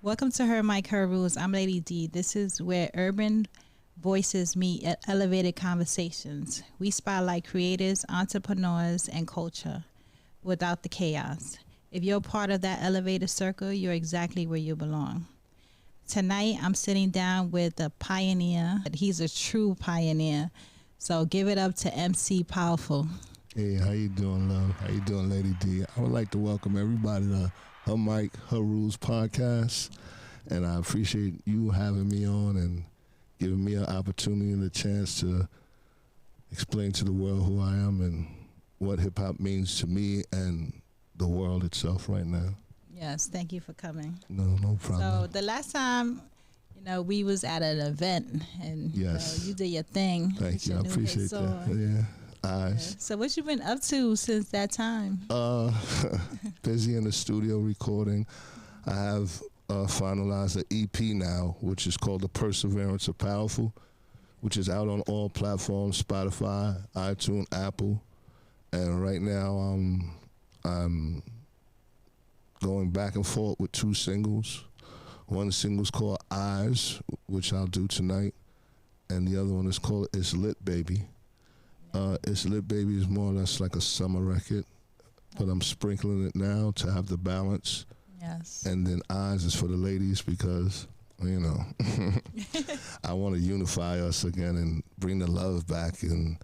Welcome to Her Mic, Her Rules. I'm Lady D. This is where urban voices meet at elevated conversations. We spotlight creators, entrepreneurs, and culture without the chaos. If you're part of that elevated circle, you're exactly where you belong. Tonight, I'm sitting down with a pioneer. He's a true pioneer. So give it up to MC Powerful. Hey, how you doing, love? How you doing, Lady D? I would like to welcome everybody to Her Mic, Her Rules podcast. And I appreciate you having me on and giving me an opportunity and a chance to explain to the world who I am and what hip-hop means to me and the world itself right now. Yes, thank you for coming. No problem. So the last time, we was at an event and yes. you did your thing. Thank you. I appreciate that. Yeah. Eyes. Yeah. So what you been up to since that time? Busy in the studio recording. I have finalized an EP now, which is called The Perseverance of Powerful, which is out on all platforms, Spotify, iTunes, Apple. And right now I'm going back and forth with 2 singles. One single's called Eyes, which I'll do tonight. And the other one is called It's Litt, Baby. It's Litt, Baby is more or less like a summer record, but I'm sprinkling it now to have the balance. Yes. And then Eyes is for the ladies because, I want to unify us again and bring the love back and,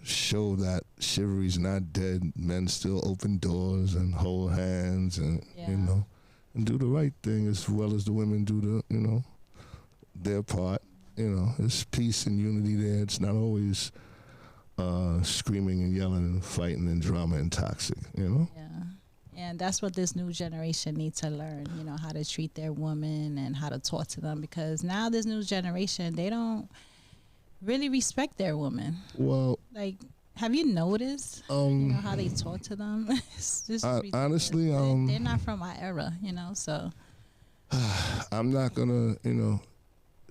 show that chivalry's not dead. Men still open doors and hold hands and, and do the right thing as well as the women do the, their part. There's peace and unity there. It's not always screaming and yelling and fighting and drama and toxic, Yeah. And that's what this new generation needs to learn, how to treat their women and how to talk to them. Because now this new generation, they don't really respect their women. Well, have you noticed, how they talk to them? It's just honestly, they're not from our era, so. I'm not going to,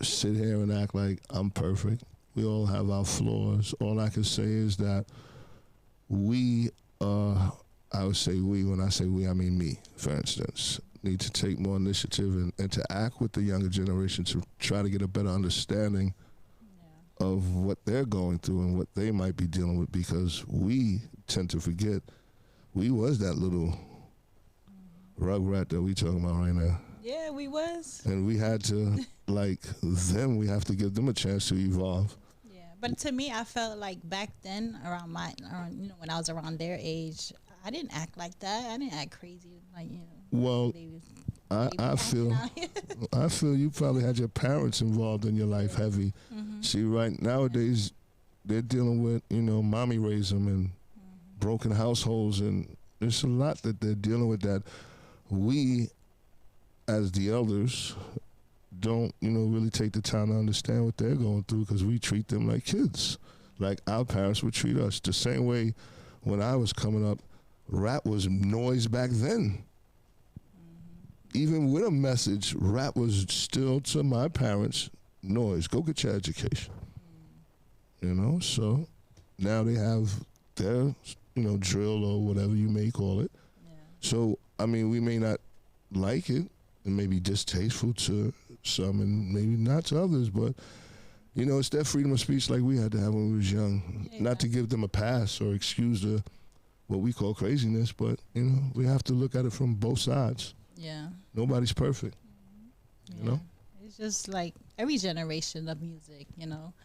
sit here and act like I'm perfect. We all have our flaws. All I can say is that we, I would say we, when I say we, I mean me, for instance, need to take more initiative and interact with the younger generation to try to get a better understanding of what they're going through and what they might be dealing with, because we tend to forget we was that little rugrat that we talking about right now. Yeah, we was. And we had to, we have to give them a chance to evolve. Yeah, but to me, I felt like back then, around when I was around their age, I didn't act like that. I didn't act crazy, Well, I feel you probably had your parents involved in your life heavy. Mm-hmm. See, right nowadays, they're dealing with, mommy raised them and broken households, and there's a lot that they're dealing with that we, as the elders, don't, really take the time to understand what they're going through, because we treat them like kids, like our parents would treat us. The same way when I was coming up, rap was noise back then. Even with a message, rap was still, to my parents, noise. Go get your education. So now they have their, drill or whatever you may call it. Yeah. So, we may not like it, and maybe distasteful to some and maybe not to others, but it's that freedom of speech like we had to have when we was young. Yeah, not to give them a pass or excuse what we call craziness, but we have to look at it from both sides. Yeah, nobody's perfect. It's just like every generation of music,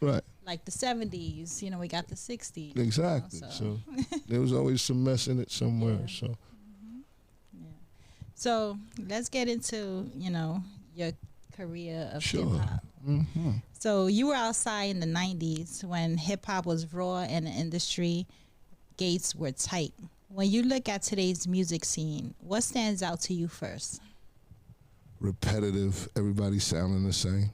right, like the 70s, we got the 60s, exactly. So there was always some mess in it somewhere. So So let's get into, your career of sure. hip-hop. Mm-hmm. So you were outside in the 90s when hip-hop was raw and the industry gates were tight. When you look at today's music scene, what stands out to you first? Repetitive, everybody sounding the same.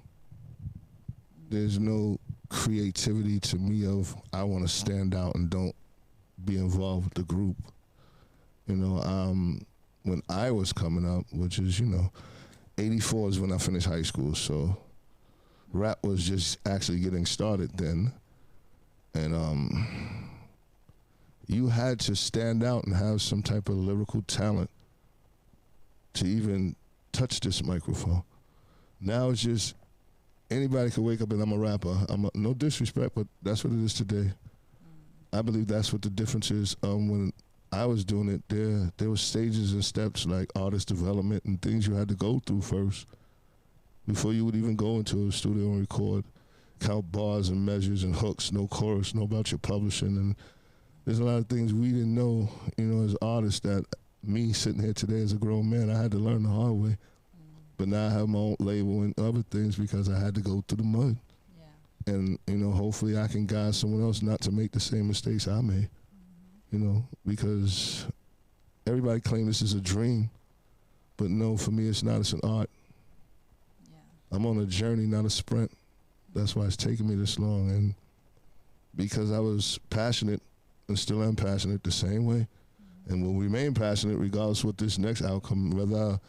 There's no creativity to me of I want to stand out and don't be involved with the group. When I was coming up, which is, 84 is when I finished high school, so rap was just actually getting started then. And you had to stand out and have some type of lyrical talent to even touch this microphone. Now it's just anybody can wake up and I'm a rapper. No disrespect, but that's what it is today. I believe that's what the difference is. When I was doing it, there were stages and steps like artist development and things you had to go through first before you would even go into a studio and record. Count bars and measures and hooks, no chorus, know about your publishing. And there's a lot of things we didn't know, as artists that me sitting here today as a grown man, I had to learn the hard way. But now I have my own label and other things because I had to go through the mud. Yeah. And, hopefully I can guide someone else not to make the same mistakes I made. Because everybody claims this is a dream, but no, for me it's not, it's an art. Yeah. I'm on a journey, not a sprint. That's why it's taken me this long. And because I was passionate and still am passionate the same way, and will remain passionate regardless of what this next outcome, whether I,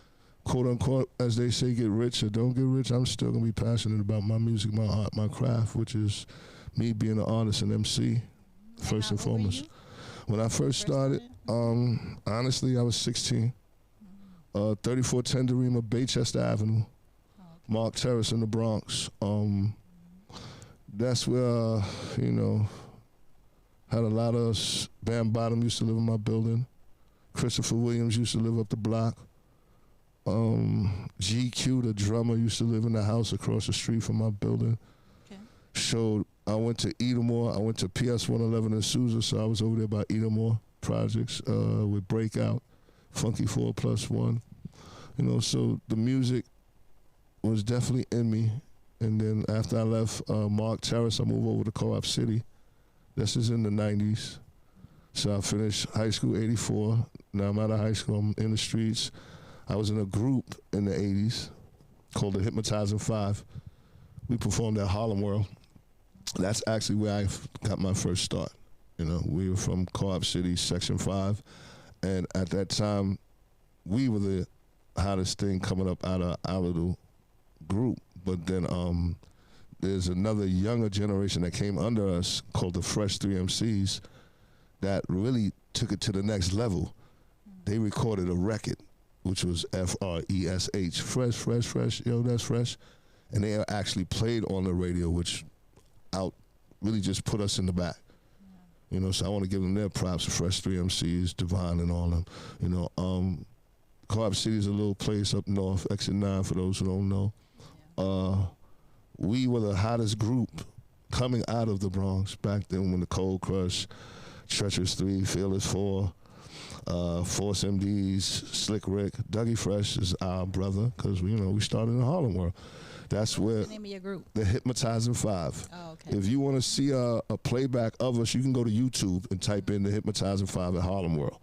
quote unquote, as they say, get rich or don't get rich, I'm still gonna be passionate about my music, my art, my craft, which is me being an artist and MC, first and foremost. When I first started, honestly, I was 16. 3410 Derima, Baychester Avenue, Mark Terrace in the Bronx. That's where, had a lot of us. Bam Bottom used to live in my building. Christopher Williams used to live up the block. GQ, the drummer, used to live in the house across the street from my building. Okay. I went to Edomore. I went to PS 111 in Sousa, so I was over there by Edomore Projects with Breakout, Funky 4+1. So the music was definitely in me. And then after I left Mark Terrace, I moved over to Co-op City. This is in the 90s. So I finished high school 84. Now I'm out of high school. I'm in the streets. I was in a group in the 80s called the Hypnotizing Five. We performed at Harlem World. That's actually where I got my first start. We were from Co-op City, Section 5. And at that time, we were the hottest thing coming up out of our little group. But then there's another younger generation that came under us called the Fresh 3 MCs that really took it to the next level. They recorded a record, which was FRESH, fresh, that's fresh. And they actually played on the radio, which really just put us in the back. So I want to give them their props, the Fresh 3 MCs, Divine and all them. Co-op City is a little place up north, Exit 9 for those who don't know. We were the hottest group coming out of the Bronx back then when the Cold Crush, Treacherous 3, Fearless 4, Force MDs, Slick Rick, Dougie Fresh is our brother because we started in Harlem World. That's where what's the name of your group? The Hypnotizing Five. Oh, okay. If you want to see a playback of us, you can go to YouTube and type in the Hypnotizing Five at Harlem World.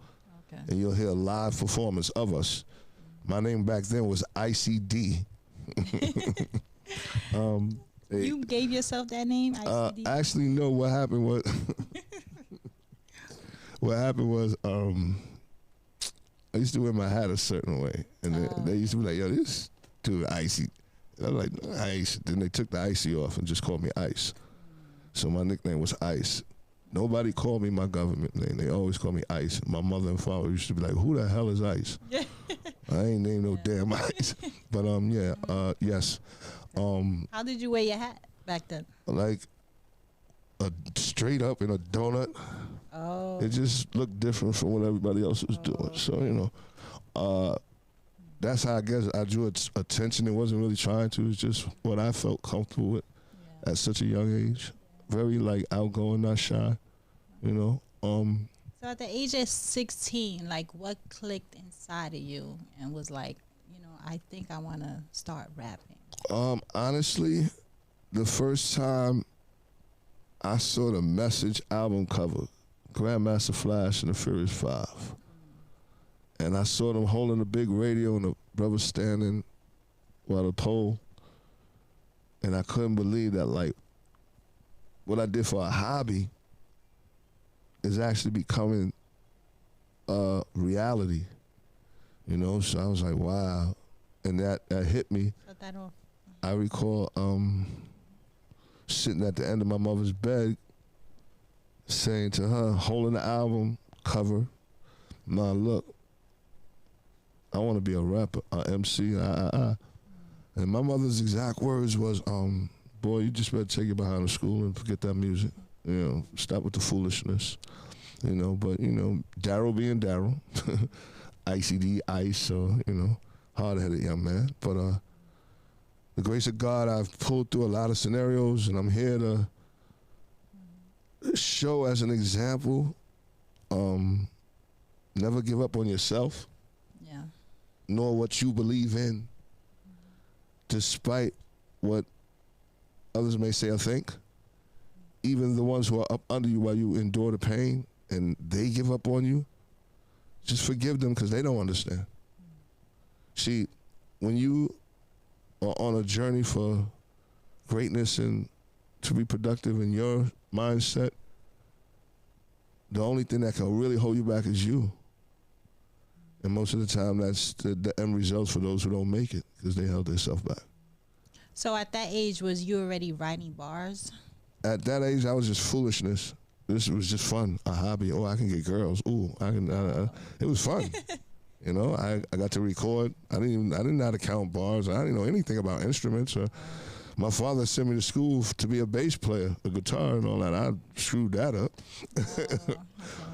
Okay. And you'll hear a live performance of us. My name back then was ICD. You gave yourself that name, ICD? Actually, no. What happened was, I used to wear my hat a certain way, and they used to be like, "Yo, this dude icy." And I'm like, no, Ice. Then they took the icy off and just called me Ice. So my nickname was Ice. Nobody called me my government name. They always called me Ice. My mother and father used to be like, "Who the hell is Ice?" I ain't named no damn Ice. But yes. How did you wear your hat back then? Like a straight up in a donut. Oh. It just looked different from what everybody else was doing. So, that's how I guess I drew attention. It wasn't really trying to. It's just what I felt comfortable with at such a young age. Very outgoing, not shy, So at the age of 16, what clicked inside of you and was like, I think I want to start rapping? Honestly, the first time I saw the Message album cover, Grandmaster Flash and the Furious Five. And I saw them holding a big radio and the brother standing by the pole. And I couldn't believe that, what I did for a hobby is actually becoming a reality. So I was like, wow. And that hit me. Shut that off. I recall sitting at the end of my mother's bed saying to her, holding the album cover, "Ma, look, I want to be a rapper, a MC. And my mother's exact words was, boy, you just better take it behind the school and forget that music. You know, stop with the foolishness. You know, but, you know, Daryl being Daryl, Icy D, Ice, so, you know, hard-headed young man. But the grace of God, I've pulled through a lot of scenarios, and I'm here to show as an example, never give up on yourself, nor what you believe in, despite what others may say or think. Even the ones who are up under you while you endure the pain and they give up on you, just forgive them because they don't understand. See, when you are on a journey for greatness and to be productive in your mindset, the only thing that can really hold you back is you. And most of the time, that's the end result for those who don't make it because they held themselves back. So at that age, was you already writing bars? At that age, I was just foolishness. This was just fun, a hobby. Oh, I can get girls. Ooh, I can. It was fun. You know, I got to record. I didn't know how to count bars. I didn't know anything about instruments. My father sent me to school to be a bass player, a guitar and all that. I screwed that up. Okay.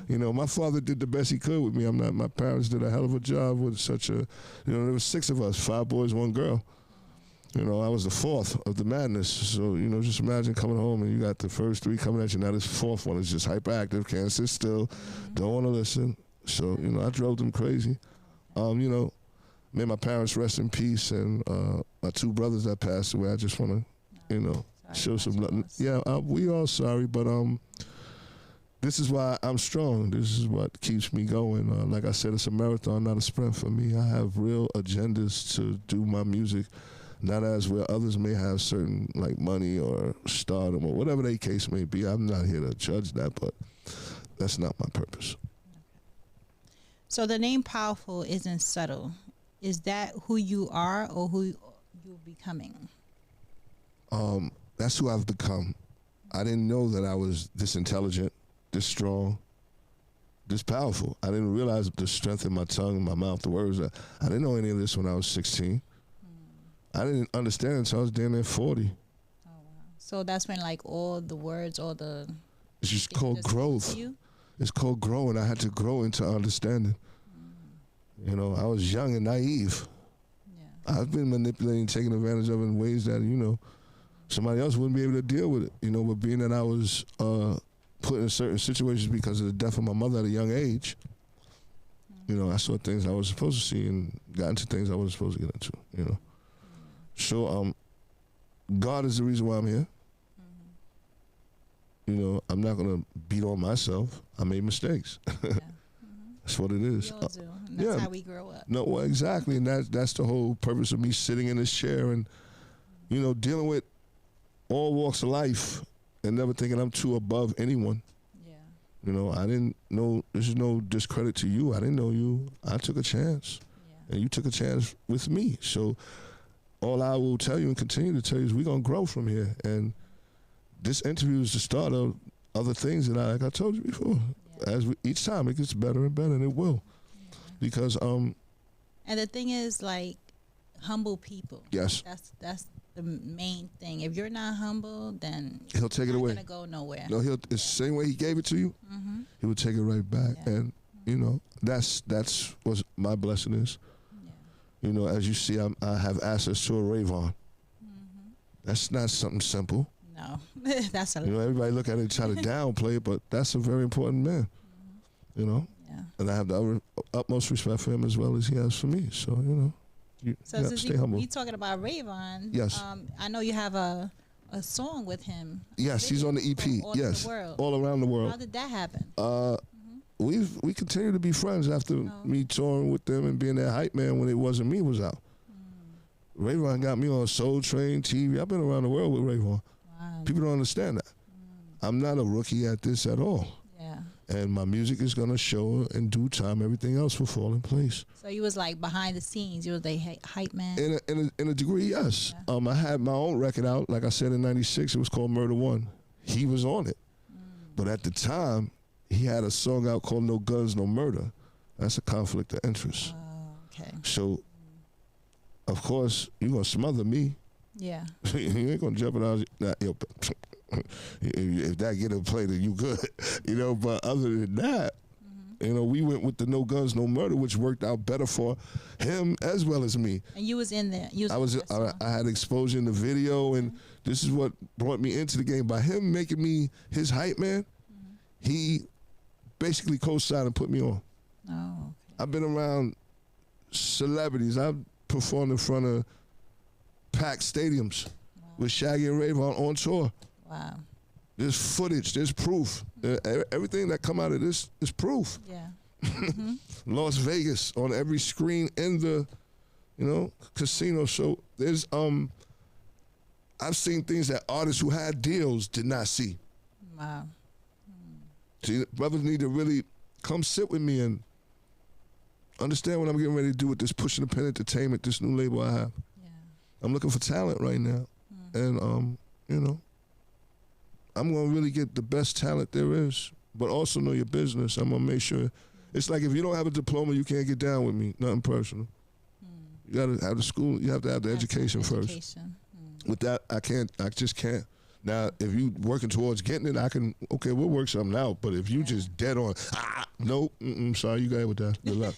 You know, my father did the best he could with me. My parents did a hell of a job with such a, you know, there was 6 of us, 5 boys, 1 girl. You know, I was the 4th of the madness. So, you know, just imagine coming home and you got the first 3 coming at you. Now this 4th one is just hyperactive, can't sit still, don't want to listen. So, you know, I drove them crazy. You know, may my parents rest in peace, and my 2 brothers that passed away. I just want to, you know, show some love. Yeah, we all sorry, but this is why I'm strong. This is what keeps me going. Like I said, it's a marathon, not a sprint for me. I have real agendas to do my music, not as where others may have certain, like, money or stardom or whatever the case may be. I'm not here to judge that, but that's not my purpose. So the name Powerful isn't subtle. Is that who you are or who you're becoming? That's who I've become. I didn't know that I was this intelligent, this strong, this powerful. I didn't realize the strength in my tongue, my mouth, the words. I didn't know any of this when I was 16. I didn't understand until I was damn near 40. Oh, wow. So that's when, like, all the words, all the... It's just called growth. It's called growing. I had to grow into understanding. You know, I was young and naive. Yeah. I've been manipulating, taking advantage of in ways that, you know, somebody else wouldn't be able to deal with it. You know, but being that I was put in certain situations because of the death of my mother at a young age, you know, I saw things I was supposed to see and got into things I wasn't supposed to get into, you know. So, God is the reason why I'm here. You know, I'm not going to beat on myself. I made mistakes. That's what it is. We all do. And that's how we grow up. No, well, exactly. And that's the whole purpose of me sitting in this chair and, you know, dealing with all walks of life and never thinking I'm too above anyone. Yeah. You know, I didn't know, this is no discredit to you. I didn't know you. I took a chance. Yeah. And you took a chance with me. So all I will tell you and continue to tell you is we're going to grow from here. And this interview is the start of other things that like I told you before. As each time it gets better and better, and it will, because And the thing is, like, humble people. Yes. That's the main thing. If you're not humble, then he'll take it away. Not gonna go nowhere. No, it's the same way he gave it to you. He will take it right back, and you know that's what my blessing is. Yeah. You know, as you see, I have access to a Rayvon. That's not something simple. No, that's a lot. You know, everybody look at it and try to downplay it, but that's a very important man. You know? Yeah. And I have the utmost respect for him as well as he has for me. So, you know, you stay humble. We talking about Rayvon. Yes. I know you have a song with him. Yes, he's on the EP. Yes. All around the world. How did that happen? We continue to be friends after me touring with them and being their hype man when It Wasn't Me was out. Rayvon got me on Soul Train TV. I've been around the world with Rayvon. People don't understand that. I'm not a rookie at this at all. Yeah. And my music is going to show in due time. Everything else will fall in place. So you was like behind the scenes. You was the hype man? In a degree, yes. Yeah. I had my own record out. Like I said, in 96, it was called Murder One. He was on it. But at the time, he had a song out called No Guns, No Murder. That's a conflict of interest. Okay. So, of course, you're going to smother me. Yeah. You ain't going to jeopardize that. If that get a play, then you good. But other than that, we went with the no guns, no murder, which worked out better for him as well as me. And you was in there. I had exposure in the video, and this is what brought me into the game. By him making me his hype man, he basically co-signed and put me on. Oh, okay. I've been around celebrities. I've performed in front of packed stadiums with Shaggy and Rayvon on tour. Wow. There's footage. There's proof. Everything that come out of this is proof. Yeah. Las Vegas on every screen in the, casino. So there's I've seen things that artists who had deals did not see. Wow. See, brothers need to really come sit with me and understand what I'm getting ready to do with this Pushing the Pen Entertainment, this new label I have. Yeah. I'm looking for talent right now. And I'm going to really get the best talent there is, but also know your business. I'm going to make sure. It's like if you don't have a diploma, you can't get down with me. Nothing personal. You got to have the school. You have to have the education first. With that, I just can't. Now, if you working towards getting it, we'll work something out. But if you just dead on, nope, sorry, you got it with that. Good luck.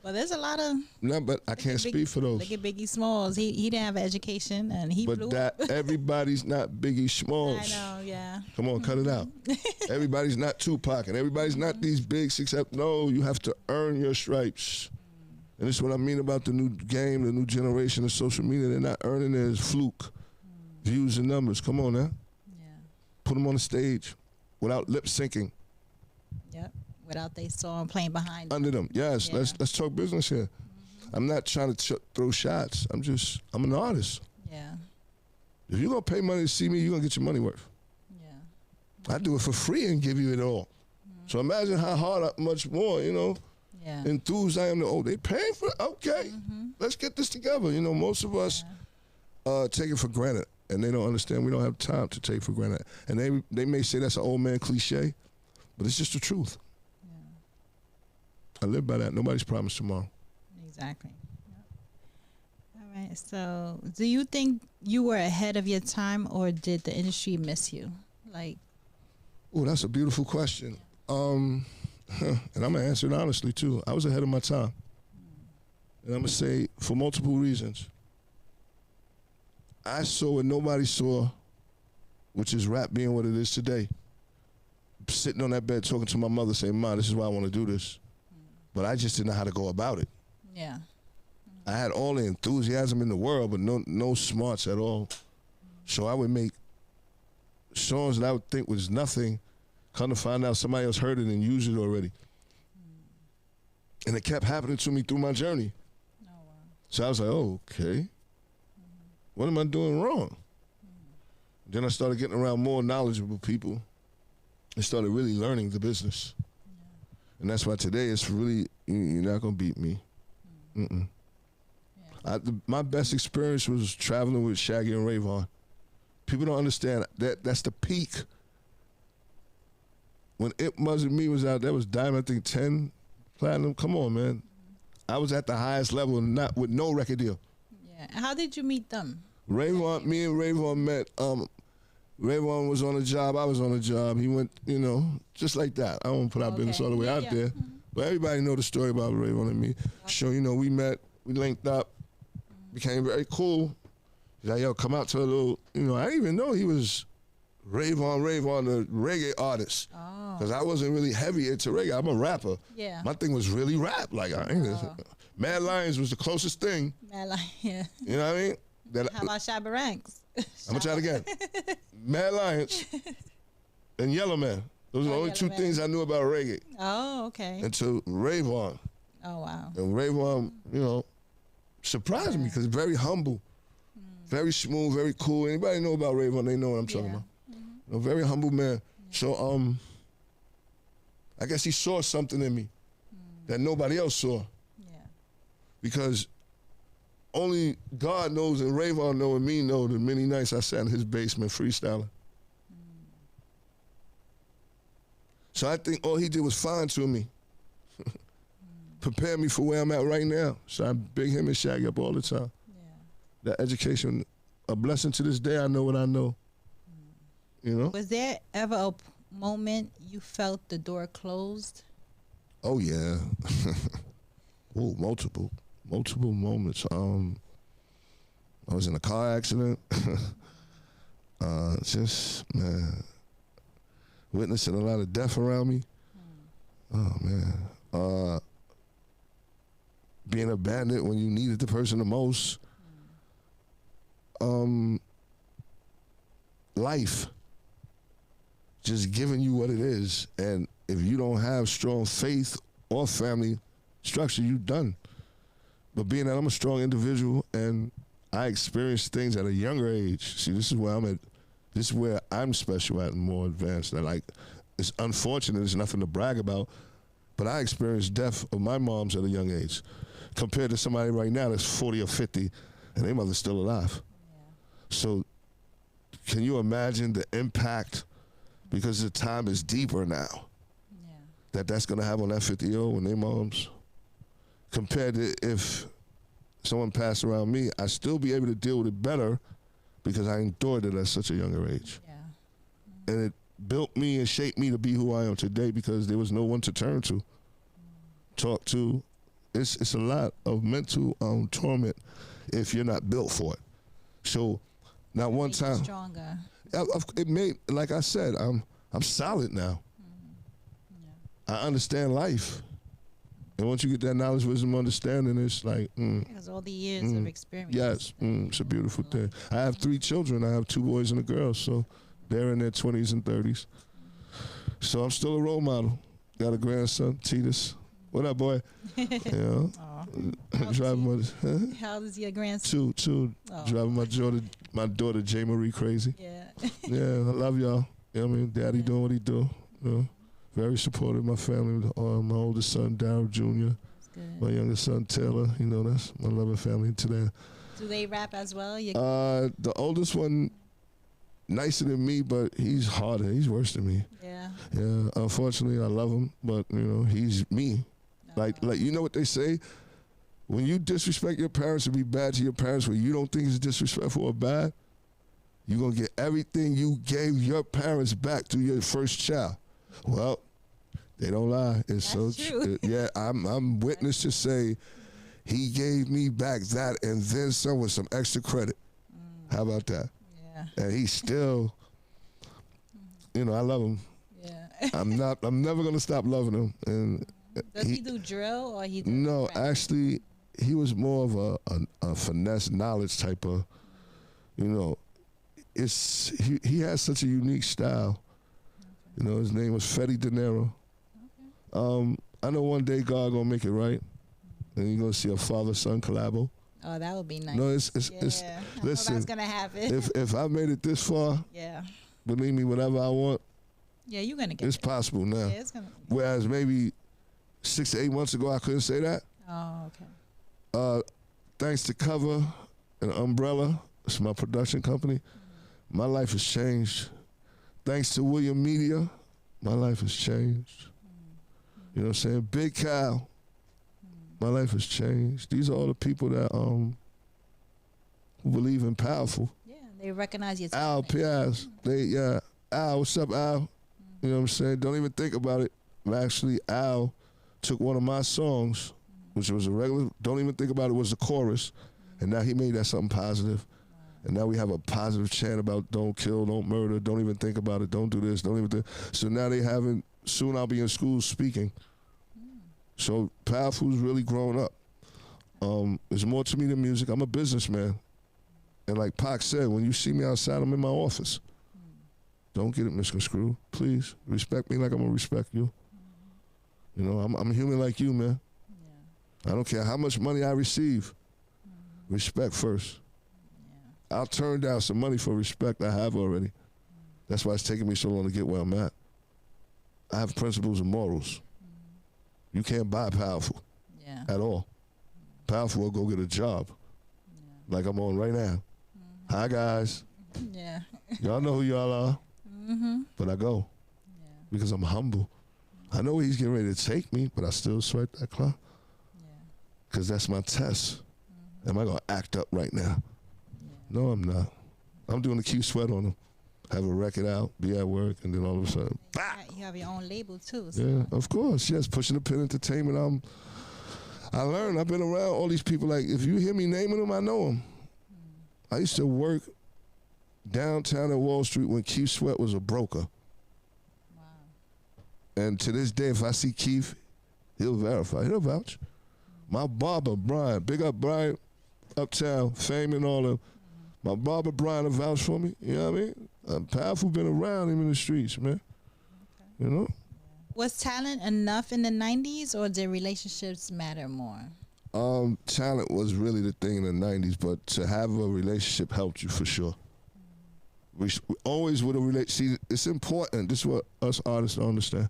Well, there's a lot of. No, but I can't speak for those. Look at Biggie Smalls. He didn't have education, and he blew up. But everybody's not Biggie Smalls. I know, yeah. Come on, cut it out. Everybody's not Tupac, and everybody's not these big success. No, you have to earn your stripes. And this is what I mean about the new game, the new generation of social media. They're not earning it as fluke. Views and numbers. Come on now. Yeah. Put them on the stage without lip syncing. Yep. Without they song playing behind under them. Yes, yeah. let's talk business here. I'm not trying to throw shots. I'm an artist. Yeah. If you're going to pay money to see me, you're going to get your money worth. Yeah. I do it for free and give you it all. So imagine how hard, much more, enthused I am. They paying for it? Okay, let's get this together. Most of us take it for granted, and they don't understand we don't have time to take for granted. And they may say that's an old man cliche, but it's just the truth. I live by that. Nobody's promised tomorrow. Exactly. Yep. All right. So, do you think you were ahead of your time, or did the industry miss you? Oh, that's a beautiful question. And I'm gonna answer it honestly too. I was ahead of my time, and I'm gonna say for multiple reasons. I saw what nobody saw, which is rap being what it is today. Sitting on that bed talking to my mother, saying, "Ma, this is why I want to do this." But I just didn't know how to go about it. Yeah. I had all the enthusiasm in the world, but no smarts at all. So I would make songs that I would think was nothing, come to find out somebody else heard it and used it already. And it kept happening to me through my journey. Oh, wow. So I was like, oh, okay. What am I doing wrong? Then I started getting around more knowledgeable people and started really learning the business. And that's why today it's really, you're not going to beat me. My best experience was traveling with Shaggy and Rayvon. People don't understand that's the peak. When It Wasn't Me was out, that was Diamond, I think 10 platinum. Come on, man. I was at the highest level, not with no record deal. Yeah. How did you meet them? Me and Rayvon met. Rayvon was on a job, I was on a job. He went, just like that. I won't put our business all the way out there. But everybody know the story about Rayvon and me. So, we met, we linked up, became very cool. He's like, yo, come out to a little, I didn't even know he was Rayvon, the reggae artist. Because I wasn't really heavy into reggae. I'm a rapper. Yeah. My thing was really rap. Mad Lions was the closest thing. Mad Lions, yeah. You know what I mean? How about Shabba Ranks? I'm going to try it again. Mad Lions and Yellow Man. Those are the only two things I knew about reggae. Oh, okay. Until Rayvon. Oh, wow. And Rayvon, surprised me because very humble, very smooth, very cool. Anybody know about Rayvon, they know what I'm talking about. Very humble man. So, I guess he saw something in me that nobody else saw. Yeah. Because only God knows and Rayvon know and me know the many nights I sat in his basement freestyling. So I think all he did was fine to me. prepare me for where I'm at right now. So I big him and Shaggy up all the time. Yeah. That education, a blessing to this day. I know what I know. You know? Was there ever a moment you felt the door closed? Oh yeah. Oh, multiple moments. I was in a car accident. Just man, witnessing a lot of death around me. Oh man. Being abandoned when you needed the person the most. Life just giving you what it is, and if you don't have strong faith or family structure, you done. But being that I'm a strong individual and I experienced things at a younger age. See, this is where I'm at. This is where I'm special at and more advanced. And like, it's unfortunate. There's nothing to brag about. But I experienced death of my moms at a young age, compared to somebody right now that's 40 or 50, and their mother's still alive. Yeah. So, can you imagine the impact? Because the time is deeper now. Yeah. That's gonna have on that 50-year-old when their moms, compared to if someone passed around me, I'd still be able to deal with it better because I endured it at such a younger age. Yeah. Mm-hmm. And it built me and shaped me to be who I am today because there was no one to turn to, talk to. It's a lot of mental torment if you're not built for it. So, not one time. Stronger. It made, like I said, I'm solid now. Mm-hmm. Yeah. I understand life. And once you get that knowledge, wisdom, understanding, it's like, because all the years of experience. Yes, it's a beautiful thing. I have 3 children. I have 2 boys and a girl, so they're in their 20s and 30s. So I'm still a role model. Got a grandson, Titus. What up, boy? Yeah. Driving How old is your grandson? 2. Oh. Driving my daughter J. Marie crazy. Yeah. Yeah, I love y'all. You know what I mean? Daddy doing what he do. You know? Very supportive of my family. My oldest son, Darryl Jr. My youngest son, Taylor. You know, that's my loving family today. Do they rap as well? The oldest one, nicer than me, but he's harder. He's worse than me. Yeah. Yeah. Unfortunately, I love him, but you know, he's me. Like you know what they say? When you disrespect your parents and be bad to your parents when you don't think it's disrespectful or bad, you're gonna get everything you gave your parents back through your first child. Well, they don't lie. It's That's so true. Yeah, I'm witness to say he gave me back that and then some with some extra credit. How about that? Yeah. And he's still, you know, I love him. Yeah. I'm never gonna stop loving him. And does he do drill or he? No, actually, he was more of a finesse knowledge type of, you know. He has such a unique style. You know, his name was Fetty De Niro. Okay. I know one day God gonna make it right, and you're gonna see a father-son collabo. Oh, that would be nice. No, it's listen. That's gonna happen. If I made it this far, yeah, believe me, whatever I want, yeah, you're gonna get it's possible now. Yeah, it's gonna. Whereas maybe 6 to 8 months ago, I couldn't say that. Oh, okay. Thanks to Cover and Umbrella, it's my production company. My life has changed. Thanks to William Media, my life has changed. You know what I'm saying? Big Cal, my life has changed. These are all the people that who believe in powerful. Yeah, they recognize you. Al Piaz, Al, what's up, Al? You know what I'm saying? Don't even think about it. Actually, Al took one of my songs, which was a regular, don't even think about it, was the chorus, and now he made that something positive. And now we have a positive chant about don't kill, don't murder, don't even think about it, don't do this, don't even think. So now soon I'll be in school speaking. So Powerful's really grown up. There's more to me than music. I'm a businessman. And like Pac said, when you see me outside, I'm in my office. Don't get it misconstrued, please. Respect me like I'm gonna respect you. You know, I'm human like you, man. Yeah. I don't care how much money I receive. Respect first. I'll turn down some money for respect I have already. That's why it's taking me so long to get where I'm at. I have principles and morals. You can't buy Powerful at all. Powerful will go get a job like I'm on right now. Hi, guys. Yeah. Y'all know who y'all are. But I go because I'm humble. I know where he's getting ready to take me, but I still swipe that clock. because that's my test. Am I going to act up right now? No, I'm not. I'm doing the Q Sweat on them. Have a record out, be at work, and then all of a sudden, you have your own label too. So. Yeah, of course. Yes, Pushing the Pin Entertainment. I learned. I've been around all these people. Like, if you hear me naming them, I know them. I used to work downtown at Wall Street when Keith Sweat was a broker. Wow. And to this day, if I see Keith, he'll verify. He'll vouch. My barber, Brian, big up Brian, uptown, fame and all that. My barber, Brian, will vouch for me. You know what I mean? I'm powerful, been around him in the streets, man. Okay. You know? Was talent enough in the 90s, or did relationships matter more? Talent was really the thing in the 90s, but to have a relationship helped you for sure. We always with a relationship. See, it's important. This is what us artists don't understand.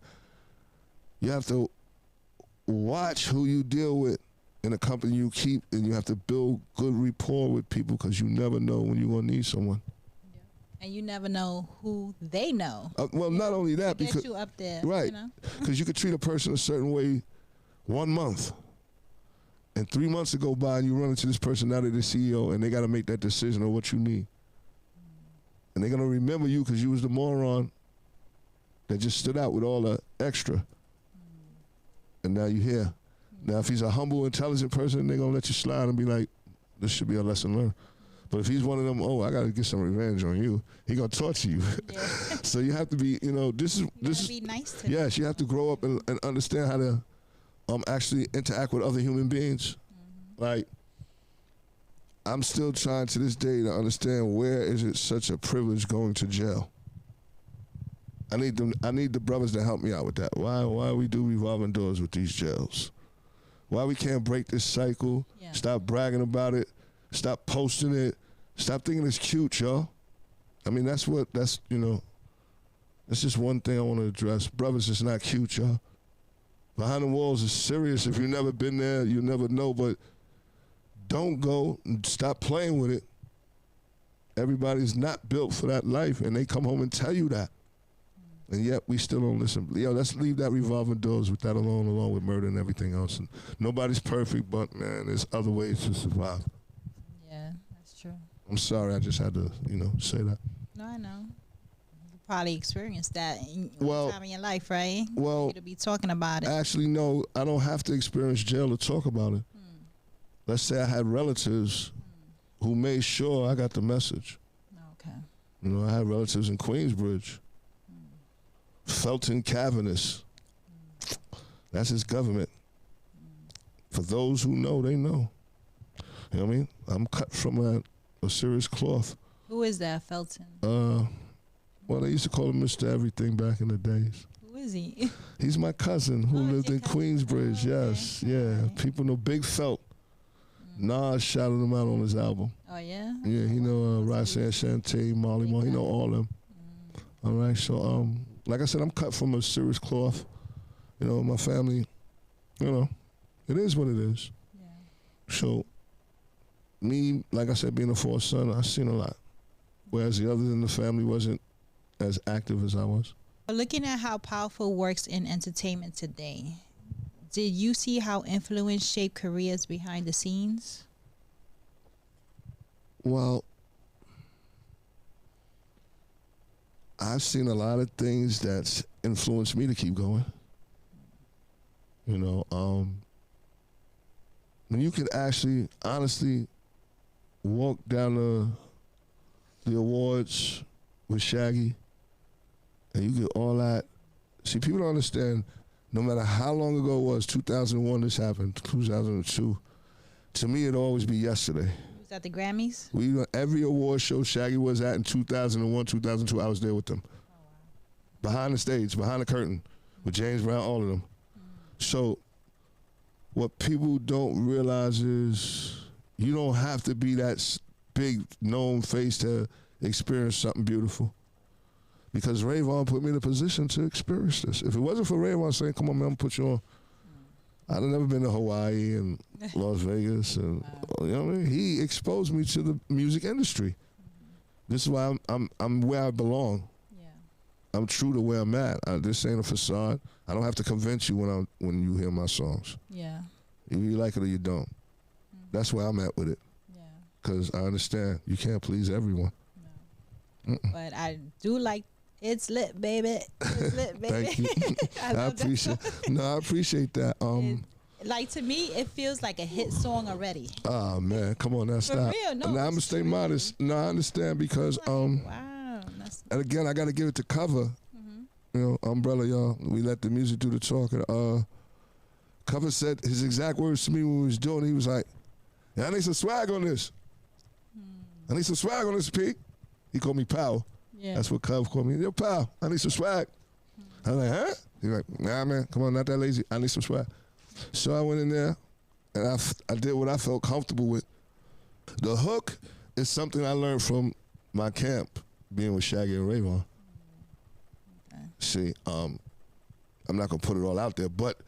You have to watch who you deal with in a company you keep, and you have to build good rapport with people, because you never know when you're going to need someone. And you never know who they know. Well, not only that, because you up there, right? You know? Because you could treat a person a certain way 1 month, and 3 months to go by, and you run into this person, now they're the CEO, and they got to make that decision of what you need. And they're gonna remember you because you was the moron that just stood out with all the extra. And now you're here. Now, if he's a humble, intelligent person, they're gonna let you slide and be like, this should be a lesson learned. But if he's one of them, oh, I gotta get some revenge on you, he gonna torture you. Yeah. So you have to be, this is be nice to yes, you have to grow up and understand how to actually interact with other human beings. Like, I'm still trying to this day to understand, where is it such a privilege going to jail? I need the brothers to help me out with that. Why we do revolving doors with these jails? Why we can't break this cycle? Yeah. Stop bragging about it. Stop posting it. Stop thinking it's cute, y'all. I mean, that's just one thing I want to address. Brothers, it's not cute, y'all. Behind the walls is serious. If you've never been there, you never know, but don't go and stop playing with it. Everybody's not built for that life, and they come home and tell you that. And yet we still don't listen. Yo, let's leave that revolving doors with that along with murder and everything else. And nobody's perfect, but, man, there's other ways to survive. Yeah, that's true. I'm sorry, I just had to, say that. No, I know. You probably experienced that in time in your life, right? Well, you to be talking about it. Actually, no, I don't have to experience jail to talk about it. Let's say I had relatives who made sure I got the message. Okay. I had relatives in Queensbridge. Felton Cavaniss. That's his government. For those who know, they know. You know what I mean? I'm cut from a serious cloth. Who is that, Felton? Well, they used to call him Mr. Everything back in the days. Who is he? He's my cousin who lived in Queensbridge. Oh, okay. Yes, yeah. Okay. People know Big Felt. Nas shouted him out on his album. Oh, yeah? Yeah, he know Roxanne Shante, Molly Moore. He know all of them. All right, so, like I said, I'm cut from a serious cloth. My family, it is what it is. Yeah. So, me, like I said, being a fourth son, I've seen a lot. Whereas the others in the family wasn't as active as I was. Looking at how powerful works in entertainment today, did you see how influence shaped careers behind the scenes? Well, I've seen a lot of things that's influenced me to keep going. When you can actually, honestly, walk down the awards with Shaggy, and you get all that. See, people don't understand, no matter how long ago it was, 2001 this happened, 2002, to me it'll always be yesterday. Was that the Grammys? Every award show Shaggy was at in 2001, 2002, I was there with them. Oh, wow. Behind the stage, behind the curtain, with James Brown, all of them. So what people don't realize is you don't have to be that big known face to experience something beautiful. Because Rayvon put me in a position to experience this. If it wasn't for Rayvon saying, come on, man, I'm gonna put you on, I'd have never been to Hawaii and Las Vegas, and you know what I mean? He exposed me to the music industry. This is why I'm where I belong. Yeah. I'm true to where I'm at. This ain't a facade. I don't have to convince you when you hear my songs. Yeah. Either you like it or you don't. That's where I'm at with it. Yeah. Because I understand you can't please everyone. No. But I do like It's Lit, baby. It's lit, baby. Thank you. I appreciate. No, I appreciate that. Like, to me, it feels like a hit song already. Oh man, come on now, stop. For real, no. Now I'm gonna stay modest. No, I understand because wow. And again, I got to give it to Cover. You know, Umbrella, y'all. We let the music do the talking. Cover said his exact words to me when we was doing it. He was like, yeah, I need some swag on this. I need some swag on this, Pete. He called me pal. Yeah. That's what Cub called me. Yo, pal, I need some swag. I was like, huh? He's like, nah, man, come on, not that lazy. I need some swag. So I went in there, and I did what I felt comfortable with. The hook is something I learned from my camp, being with Shaggy and Rayvon. Okay. See, I'm not going to put it all out there, but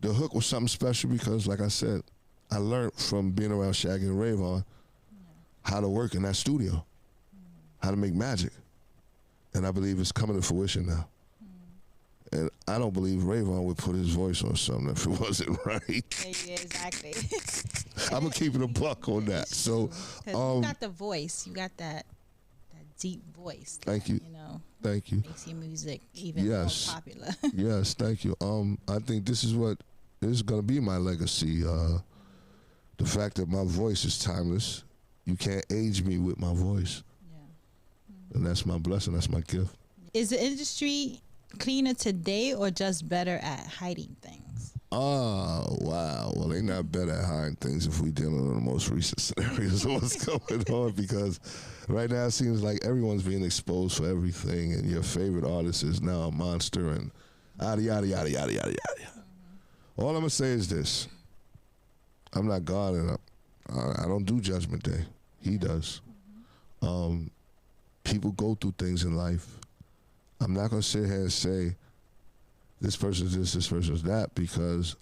the hook was something special because, like I said, I learned from being around Shaggy and Rayvon how to work in that studio, how to make magic. And I believe it's coming to fruition now. And I don't believe Rayvon would put his voice on something if it wasn't right. Yeah, exactly. I'm going to keep it a buck on that. So, you got the voice. You got that deep voice. Thank you. You know. Thank you. Makes your music even more popular. Yes, thank you. I think this is going to be my legacy. The fact that my voice is timeless. You can't age me with my voice. Yeah. And that's my blessing. That's my gift. Is the industry cleaner today or just better at hiding things? Oh, wow. Well, they not better at hiding things if we dealing with the most recent scenarios of what's going on, because right now it seems like everyone's being exposed for everything, and your favorite artist is now a monster, and yada, yada, yada, yada, yada, yada. All I'm going to say is this. I'm not God, and I don't do Judgment Day. He does. People go through things in life. I'm not going to sit here and say, this person's this person's that, because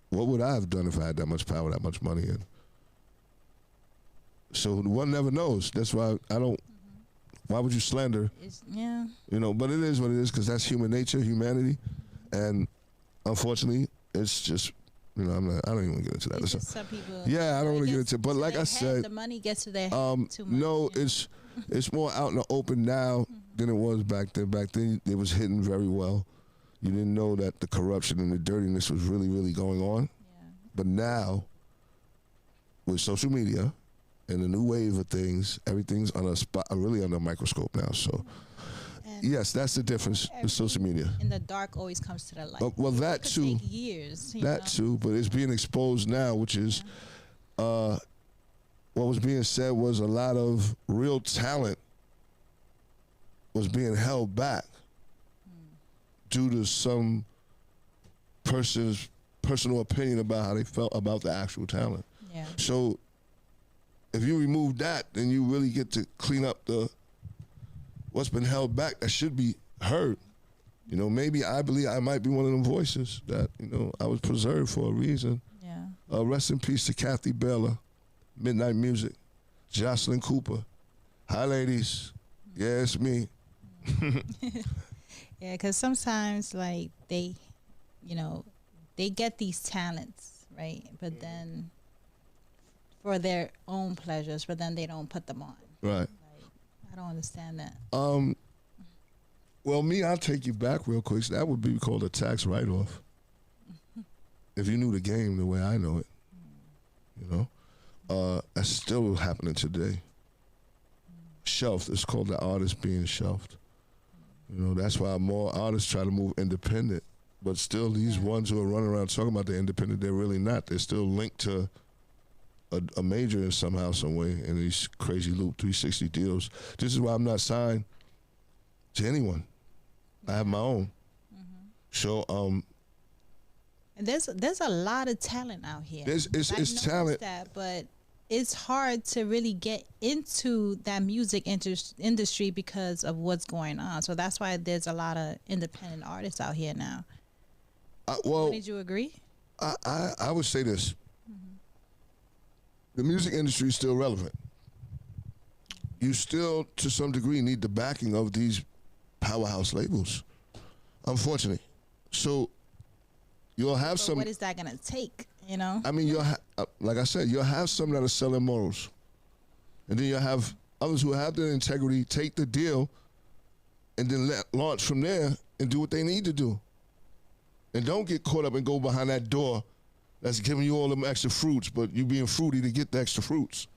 what would I have done if I had that much power, that much money? And so one never knows. That's why I don't, why would you slander? Yeah. You know, but it is what it is, because that's human nature, humanity. And unfortunately, it's just, you know, I don't even get into that. Some people. Yeah, I don't want to get into it. But like I said, the money gets to their head too much. No, it's more out in the open now than it was back then. Back then, it was hidden very well. You didn't know that the corruption and the dirtiness was really, really going on. Yeah. But now, with social media and the new wave of things, everything's on a spot, really under a microscope now. So, yes, that's the difference with social media. And the dark always comes to the light. Well, that too. Take years. That too, but it's being exposed now, which is, what was being said was a lot of real talent was being held back due to some person's personal opinion about how they felt about the actual talent. Yeah. So if you remove that, then you really get to clean up what's been held back that should be heard. You know, maybe I believe I might be one of them voices that, you know, I was preserved for a reason. Yeah. Rest in peace to Kathy Baylor, Midnight Music, Jocelyn Cooper. Hi, ladies. Yeah, it's me. Yeah, because sometimes, like, they get these talents, right? But then for their own pleasures, but then they don't put them on. Right. Like, I don't understand that. Well, I'll take you back real quick. So that would be called a tax write-off. If you knew the game the way I know it, you know. That's still happening today. Shelved. It's called the artist being shelved. You know, that's why more artists try to move independent. But still, these ones who are running around talking about they're independent, they're really not. They're still linked to a major in somehow, some way, in these crazy Loop 360 deals. This is why I'm not signed to anyone. I have my own. So, and there's a lot of talent out here. It's talent. That, but it's hard to really get into that music industry because of what's going on. So that's why there's a lot of independent artists out here now. Did you agree? I would say this. The music industry is still relevant. You still, to some degree, need the backing of these powerhouse labels, unfortunately. So you'll have some. What is that going to take? You know. I mean, like I said, you'll have some that are selling morals, and then you'll have others who have the integrity, take the deal, and then launch from there and do what they need to do. And don't get caught up and go behind that door that's giving you all them extra fruits, but you being fruity to get the extra fruits.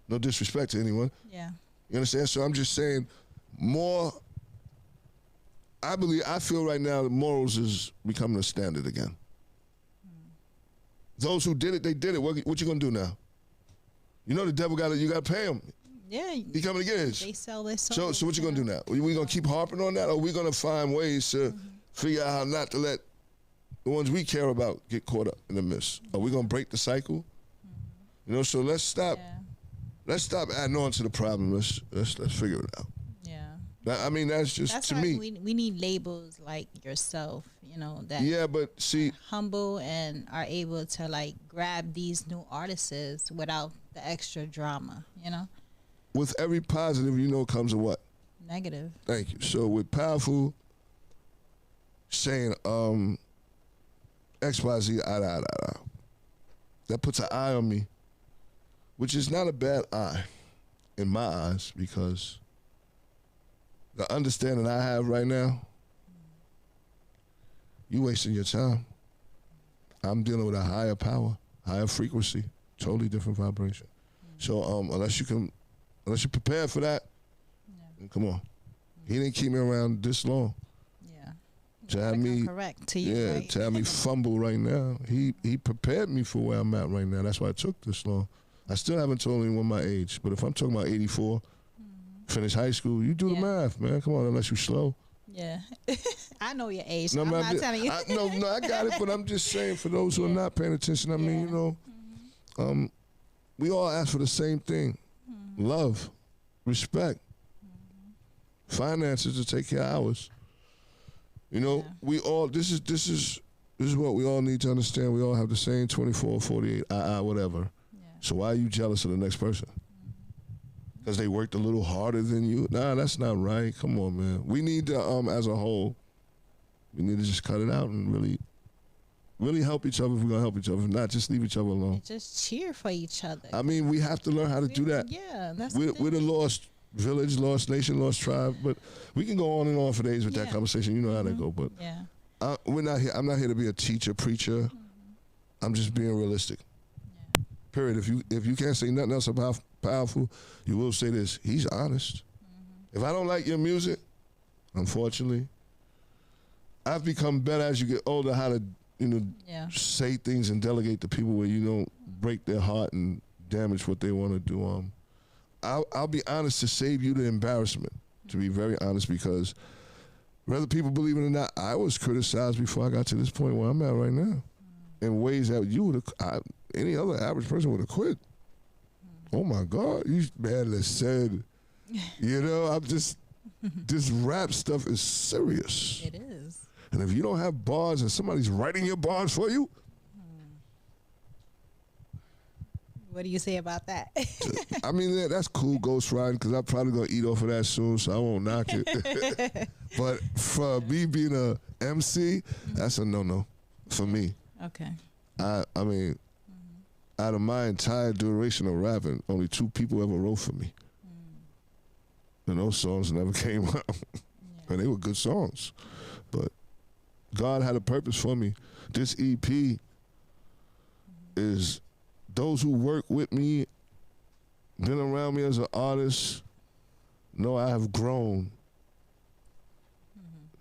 No disrespect to anyone. Yeah. You understand? So I'm just saying more. I feel right now that morals is becoming a standard again. Those who did it, they did it. What you gonna do now? You know the devil you gotta pay him. Yeah. He coming to get his. They sell their soul. So what you gonna do now? Are we gonna keep harping on that, or are we gonna find ways to figure out how not to let the ones we care about get caught up in the mist? Are we gonna break the cycle? You know, so let's stop. Yeah. Let's stop adding on to the problem. Let's figure it out. Yeah. I mean, that's to why me. We need labels like yourself, you know, that Yeah, but see, humble and are able to like grab these new artists without the extra drama, you know. with every positive, you know, comes a what? Negative. Thank you. So with powerful saying XYZ, that puts an eye on me, which is not a bad eye in my eyes, because the understanding I have right now, you wasting your time. I'm dealing with a higher power, higher frequency, totally different vibration. So unless you're prepared for that, then come on. He didn't keep me around this long. Yeah. To have me correct to you. Yeah, right? to have me fumble right now. He prepared me for where I'm at right now. That's why it took this long. I still haven't told anyone my age, but if I'm talking about 84, finish high school, you do the math, man. Come on, unless you're slow. Yeah. I know your age. No, I'm not telling you. No, I got it, but I'm just saying for those who are not paying attention, I mean, you know, we all ask for the same thing. Love, respect, finances to take care of ours. You know, we all, this is what we all need to understand. We all have the same 24, 48, whatever. Yeah. So why are you jealous of the next person? Because they worked a little harder than you? Nah, that's not right. Come on, man. We need to, as a whole, we need to just cut it out and really help each other if we're going to help each other. If not, just leave each other alone. And just cheer for each other. I mean, we have to learn how to do that. Yeah, that's We're the lost village, lost nation, lost tribe. But we can go on and on for days with that conversation. You know how that go. But we're not here. I'm not here to be a teacher, preacher. I'm just being realistic. Yeah. Period. If you can't say nothing else about powerful, you will say this: he's honest. If I don't like your music, unfortunately, I've become better as you get older how to say things and delegate to people where you don't break their heart and damage what they want to do. I'll be honest to save you the embarrassment, to be very honest, because whether people believe it or not, I was criticized before I got to this point where I'm at right now in ways that any other average person would have quit. Oh my God, you badly said, you know, I'm just, this rap stuff is serious. It is. And if you don't have bars and somebody's writing your bars for you, what do you say about that? I mean, that's cool, Ghost Riding, because I'm probably going to eat off of that soon, so I won't knock it. But for me being a MC, that's a no-no for me. Okay. I mean, out of my entire duration of rapping, only 2 people ever wrote for me. And those songs never came out. And they were good songs. But God had a purpose for me. This EP is those who work with me, been around me as an artist, know I have grown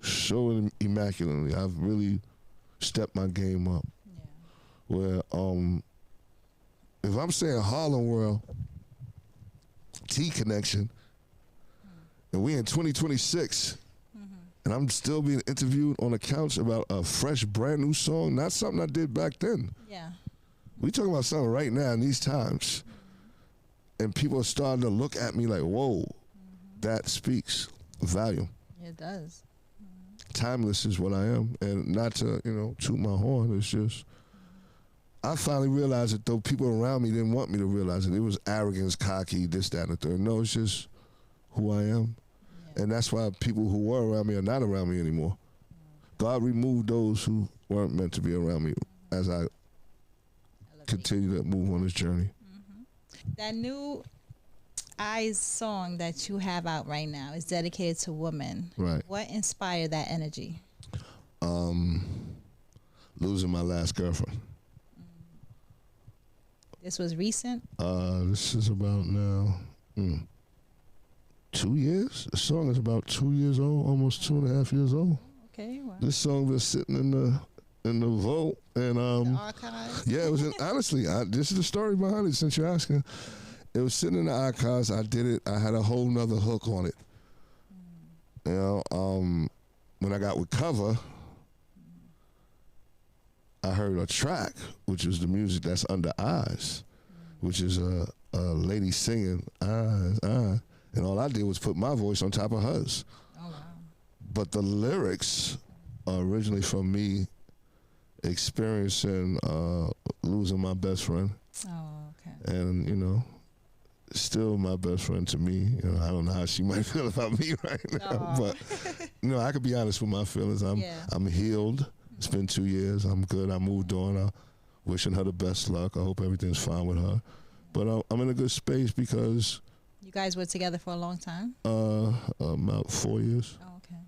so immaculately. I've really stepped my game up. Yeah. Where if I'm saying Harlem World, T Connection, and we in 2026, and I'm still being interviewed on a couch about a fresh, brand new song, not something I did back then. Yeah. We talking about something right now in these times. And people are starting to look at me like, whoa, that speaks volume. It does. Timeless is what I am. And not to, toot my horn, it's just, I finally realized it, though people around me didn't want me to realize it. It was arrogance, cocky, this, that, and the third. No, it's just who I am. And that's why people who were around me are not around me anymore. God removed those who weren't meant to be around me as I continue to move on this journey. That new Eyes song that you have out right now is dedicated to women. Right. What inspired that energy? Losing my last girlfriend. This was recent? This is about now 2 years. The song is about 2 years old, almost 2.5 years old. Okay, wow. This song been sitting in the vault, and The archives? yeah, it was honestly. This is the story behind it. Since you're asking, it was sitting in the archives. I did it. I had a whole nother hook on it. You know, when I got with Cover, I heard a track, which was the music that's under Eyes, which is a lady singing Eyes, Eyes, and all I did was put my voice on top of hers. Oh, wow. But the lyrics are originally from me experiencing losing my best friend, Oh, okay. and you know, still my best friend to me. You know, I don't know how she might feel about me right now, but you know, I could be honest with my feelings. I'm healed. It's been 2 years. I'm good. I moved on. I'm wishing her the best luck. I hope everything's fine with her. But I'm in a good space because You guys were together for a long time? about 4 years. Oh, okay.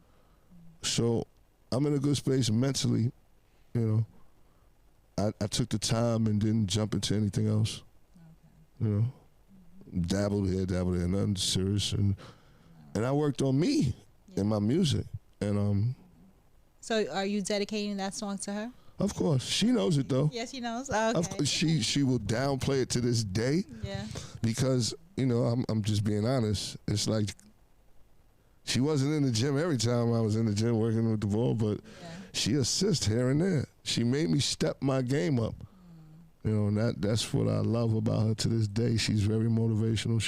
So I'm in a good space mentally. You know, I took the time and didn't jump into anything else. Okay. You know, dabbled here, nothing serious, and I worked on me and my music, and So are you dedicating that song to her? of course she knows it though. Yes, she knows. Oh, okay. Of course, she will downplay it to this day Yeah. because you know I'm just being honest. It's like she wasn't in the gym every time I was in the gym working with the ball, but Yeah. she assists here and there. She made me step my game up. You know, and that's what I love about her to this day. She's very motivational.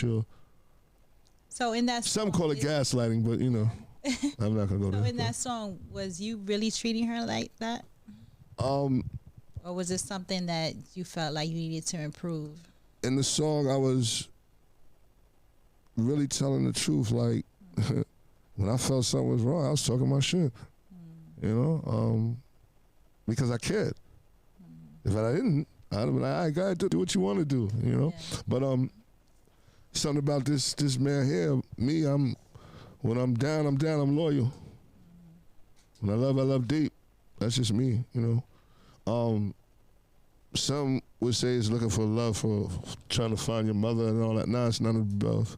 So in that Some song, call it gaslighting, but you know, I'm not gonna go So there. in that song, was you really treating her like that? Or was it something that you felt like you needed to improve? In the song, I was really telling the truth. Like when I felt something was wrong, I was talking my shit. You know, because I cared. If I didn't, I'd have been like, all right, go ahead, do what you want to do. You know, Yeah. but something about this man here. Me, when I'm down, I'm loyal. When I love deep. That's just me, you know. Some would say it's looking for love for trying to find your mother and all that. Nah, it's none of the above.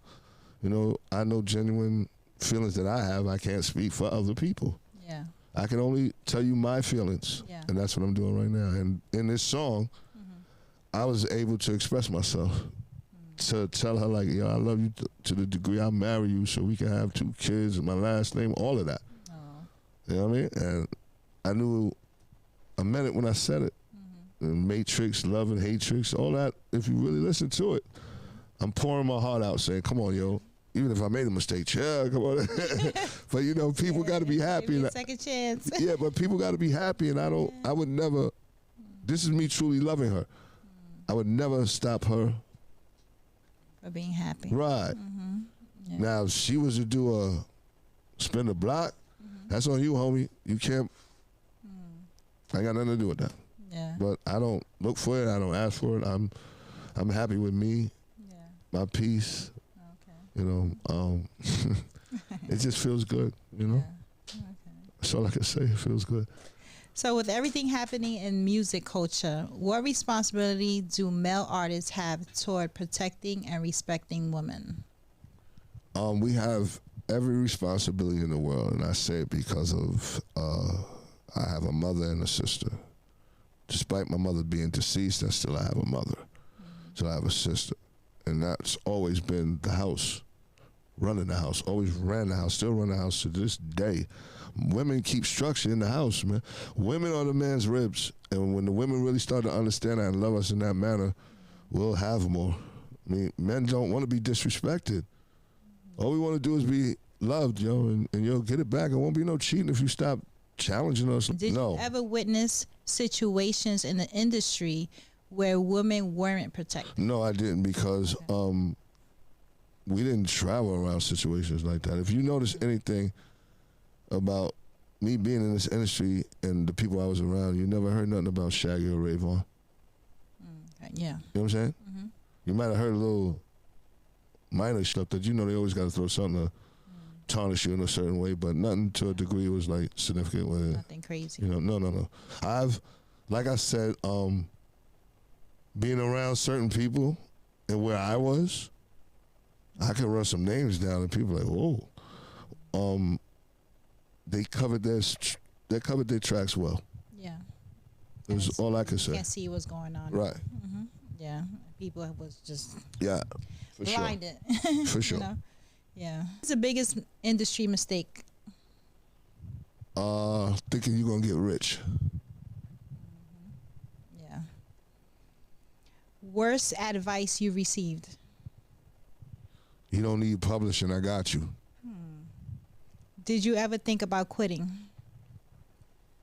You know, I know genuine feelings that I have. I can't speak for other people. Yeah. I can only tell you my feelings. Yeah. And that's what I'm doing right now. And in this song, I was able to express myself. To tell her, like, yo, I love you to the degree I'll marry you so we can have 2 kids and my last name, all of that. Oh. You know what I mean? And I knew I meant it when I said it. And Matrix, Love and Hatrix, all that, if you really listen to it, I'm pouring my heart out saying, come on, yo. Even if I made a mistake, yeah, come on. But, you know, people got to be happy. Give me a second chance. Yeah, but people got to be happy, and I would never, this is me truly loving her. I would never stop her. For being happy. Right. Yeah. Now, if she was to do a spin the block, that's on you, homie. You can't, I ain't got nothing to do with that. Yeah. But I don't look for it. I don't ask for it. I'm happy with me, Yeah. my peace. Okay. You know, it just feels good. You know, Yeah. Okay. that's all I can say. It feels good. So with everything happening in music culture, what responsibility do male artists have toward protecting and respecting women? We have every responsibility in the world, and I say it because of I have a mother and a sister. Despite my mother being deceased, I still have a mother. So I have a sister. And that's always been the house, running the house, always ran the house, still run the house to this day. Women keep structure in the house, man. Women are the man's ribs. And when the women really start to understand that and love us in that manner, we'll have more. I mean, men don't want to be disrespected. All we want to do is be loved, yo, and you'll get it back. It won't be no cheating if you stop challenging us. Did no. you ever witness situations in the industry where women weren't protected? No, I didn't, because we didn't travel around situations like that. If you notice anything about me being in this industry and the people I was around, you never heard nothing about Shaggy or Rayvon. Yeah. You know what I'm saying? Mm-hmm. You might have heard a little minor stuff that, you know, they always got to throw something to tarnish you in a certain way, but nothing to a degree was like significant with it. Nothing crazy. You know, no. Like I said, being around certain people and where I was, I could run some names down and people are like, whoa. They covered their tracks well. Yeah. It was all I could say. You can't see what's going on. Right. Mm-hmm. Yeah. People was just for blinded. Sure. For sure. You know? Yeah. What's the biggest industry mistake? Thinking you're gonna get rich. Yeah. Worst advice you received? You don't need publishing, I got you. Did you ever think about quitting?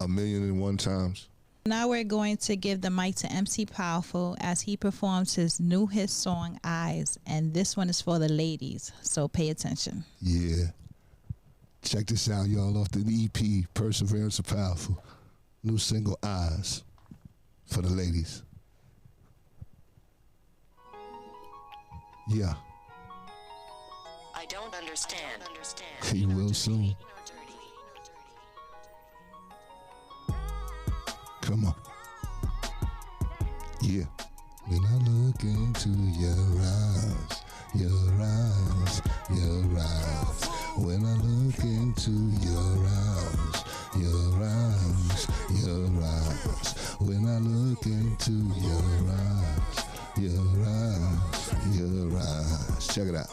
1,000,001 times. Now we're going to give the mic to MC Powerful as he performs his new hit song, Eyes. And this one is for the ladies, so pay attention. Yeah. Check this out, y'all, off the EP, Perseverance of Powerful. New single, Eyes, for the ladies. Yeah. I don't understand. You will soon. Come on. Yeah. When I look into your eyes, your eyes, your eyes. When I look into your eyes, your eyes, your eyes. When I look into your eyes, your eyes, your eyes. Check it out.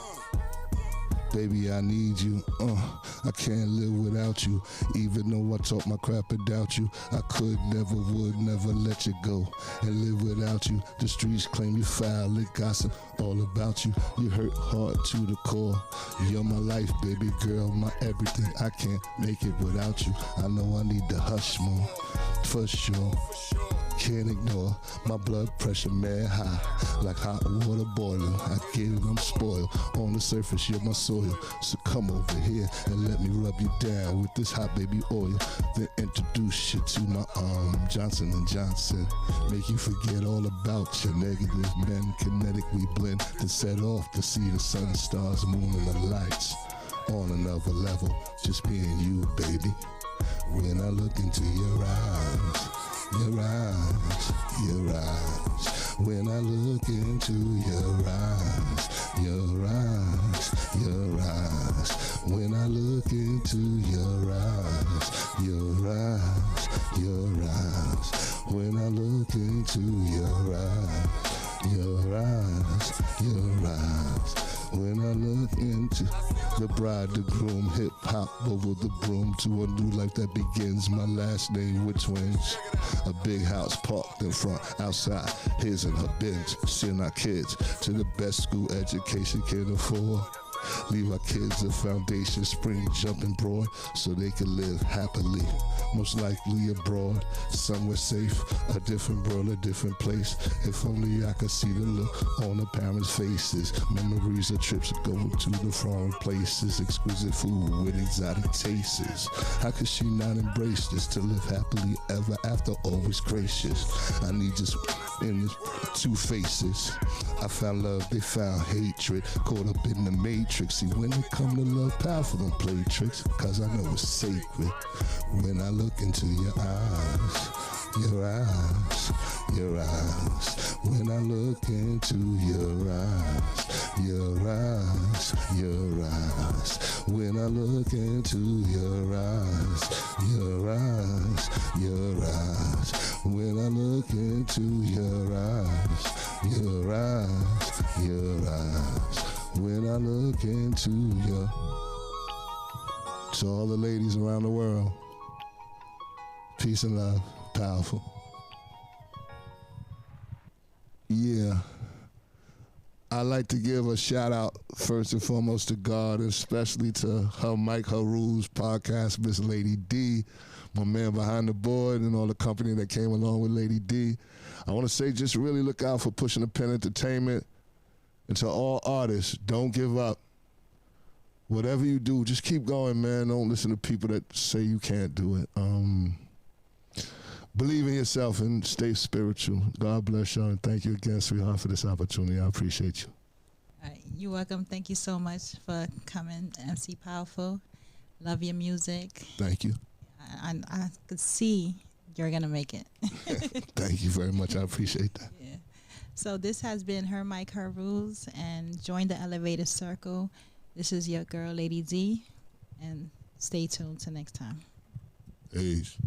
Baby, I need you, I can't live without you. Even though I talk my crap about you, I could, never would, never let you go and live without you. The streets claim you foul, they gossip all about you. You hurt hard to the core. You're my life, baby girl, my everything. I can't make it without you. I know I need to hush more, for sure. Can't ignore my blood pressure, man, high, like hot water boiling. I get it, I'm spoiled. On the surface, you're my soil. So come over here and let me rub you down with this hot baby oil. Then introduce you to my Johnson & Johnson. Make you forget all about your negative men. Kinetic, we blend to set off to see the sun, stars, moon, and the lights. On another level, just being you, baby. When I look into your eyes, your eyes, your eyes. When I look into your eyes, your eyes, your eyes. When I look into your eyes, your eyes, your eyes. When I look into your eyes, your eyes, your eyes. When I look into the bride, the groom, hip-hop over the broom to a new life that begins. My last name with twins. A big house parked in front, outside, his and her Benz. Send our kids to the best school education can afford. Leave our kids a foundation, spring jumping broad, so they can live happily. Most likely abroad, somewhere safe, a different world, a different place. If only I could see the look on the parents' faces. Memories of trips going to the foreign places. Exquisite food with exotic tastes. How could she not embrace this? To live happily ever after, always gracious. I need just in this two faces. I found love, they found hatred. Caught up in the matrix. See, when it come to love, powerful, don't play tricks, cause I know it's sacred. When I look into your eyes, your eyes, your eyes. When I look into your eyes, your eyes, your eyes. When I look into your eyes, your eyes, your eyes. When I look into your eyes, your eyes, your eyes. When I look into your... To all the ladies around the world, peace and love, powerful. Yeah. I like to give a shout out first and foremost to God, especially to her Mike, her Rules podcast, Miss Lady D, my man behind the board, and all the company that came along with Lady D. I want to say just really look out for Pushing the Pen Entertainment. And to all artists, don't give up. Whatever you do, just keep going, man. Don't listen to people that say you can't do it. believe in yourself and stay spiritual. God bless y'all, and thank you again, sweetheart, for this opportunity. I appreciate you. All right, you're welcome. Thank you so much for coming, MC Powerful. Love your music. Thank you. I could see you're going to make it. Thank you very much. I appreciate that. Yeah. So this has been Her Mic, Her Rules, and join the Elevator Circle. This is your girl, Lady D, and stay tuned till next time. Peace.